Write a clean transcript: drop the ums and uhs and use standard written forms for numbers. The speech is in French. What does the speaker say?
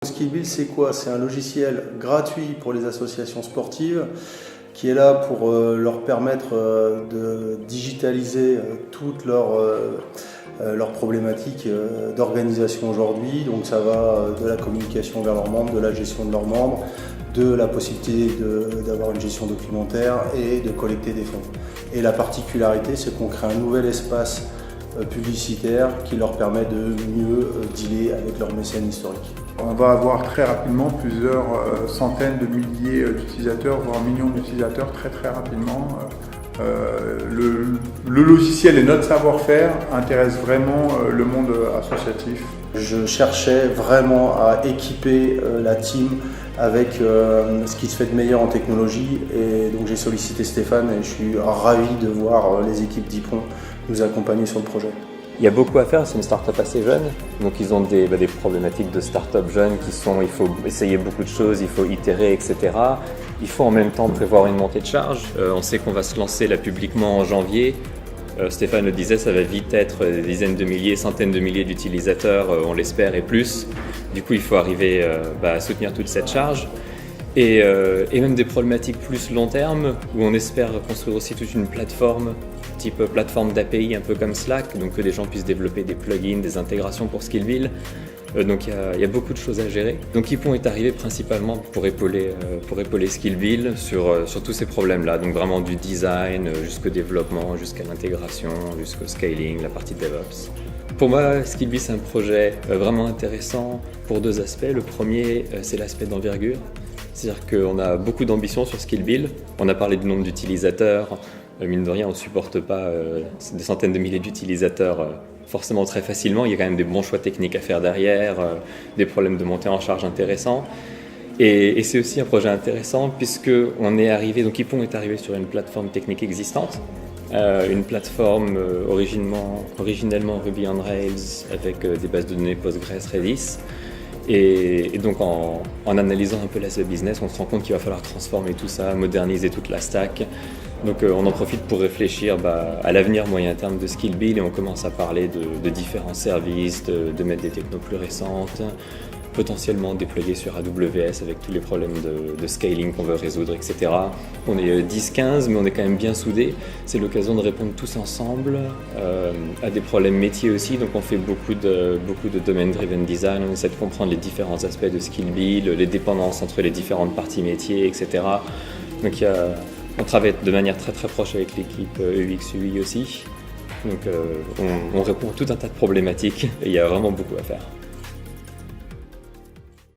Skillbill, c'est quoi? C'est un logiciel gratuit pour les associations sportives qui est là pour leur permettre de digitaliser toutes leurs problématiques d'organisation aujourd'hui. Donc ça va de la communication vers leurs membres, de la gestion de leurs membres, de la possibilité d'avoir une gestion documentaire et de collecter des fonds. Et la particularité, c'est qu'on crée un nouvel espace publicitaire qui leur permet de mieux dealer avec leurs mécènes historiques. On va avoir très rapidement plusieurs centaines de milliers d'utilisateurs, voire millions d'utilisateurs très rapidement. Le logiciel et notre savoir-faire intéressent vraiment le monde associatif. Je cherchais vraiment à équiper la team avec ce qui se fait de meilleur en technologie et donc j'ai sollicité Stéphane et je suis ravi de voir les équipes d'Ypron nous accompagner sur le projet. Il y a beaucoup à faire, c'est une start-up assez jeune, donc ils ont des problématiques de start-up jeune qui sont, il faut essayer beaucoup de choses, il faut itérer, etc. Il faut en même temps prévoir une montée de charge. On sait qu'on va se lancer là publiquement en janvier. Stéphane le disait, ça va vite être des dizaines de milliers, centaines de milliers d'utilisateurs, on l'espère, et plus. Du coup, il faut arriver à soutenir toute cette charge. Et même des problématiques plus long terme, où on espère construire aussi toute une plateforme, type plateforme d'API un peu comme Slack, donc que des gens puissent développer des plugins, des intégrations pour Skillbill. Donc il y a beaucoup de choses à gérer. Donc Ypron est arrivé principalement pour épauler Skillbill sur tous ces problèmes-là. Donc vraiment du design jusqu'au développement, jusqu'à l'intégration, jusqu'au scaling, la partie DevOps. Pour moi, Skillbill, c'est un projet vraiment intéressant pour deux aspects. Le premier, c'est l'aspect d'envergure. C'est-à-dire qu'on a beaucoup d'ambition sur Skillbill. On a parlé du nombre d'utilisateurs. Mine de rien, on ne supporte pas des centaines de milliers d'utilisateurs forcément très facilement. Il y a quand même des bons choix techniques à faire derrière, des problèmes de montée en charge intéressants. Et c'est aussi un projet intéressant puisqu'on est arrivé, donc Ypron est arrivé sur une plateforme technique existante, une plateforme originellement Ruby on Rails avec des bases de données Postgres, Redis. Et donc en analysant un peu la business, on se rend compte qu'il va falloir transformer tout ça, moderniser toute la stack. Donc on en profite pour réfléchir à l'avenir moyen terme de Skillbill et on commence à parler de différents services, de mettre des technos plus récentes, potentiellement déployer sur AWS avec tous les problèmes de scaling qu'on veut résoudre, etc. On est 10-15, mais on est quand même bien soudés. C'est l'occasion de répondre tous ensemble à des problèmes métiers aussi. Donc on fait beaucoup de domain-driven design. On essaie de comprendre les différents aspects de Skillbill, les dépendances entre les différentes parties métiers, etc. Donc on travaille de manière très proche avec l'équipe UX/UI aussi. Donc on répond à tout un tas de problématiques et il y a vraiment beaucoup à faire.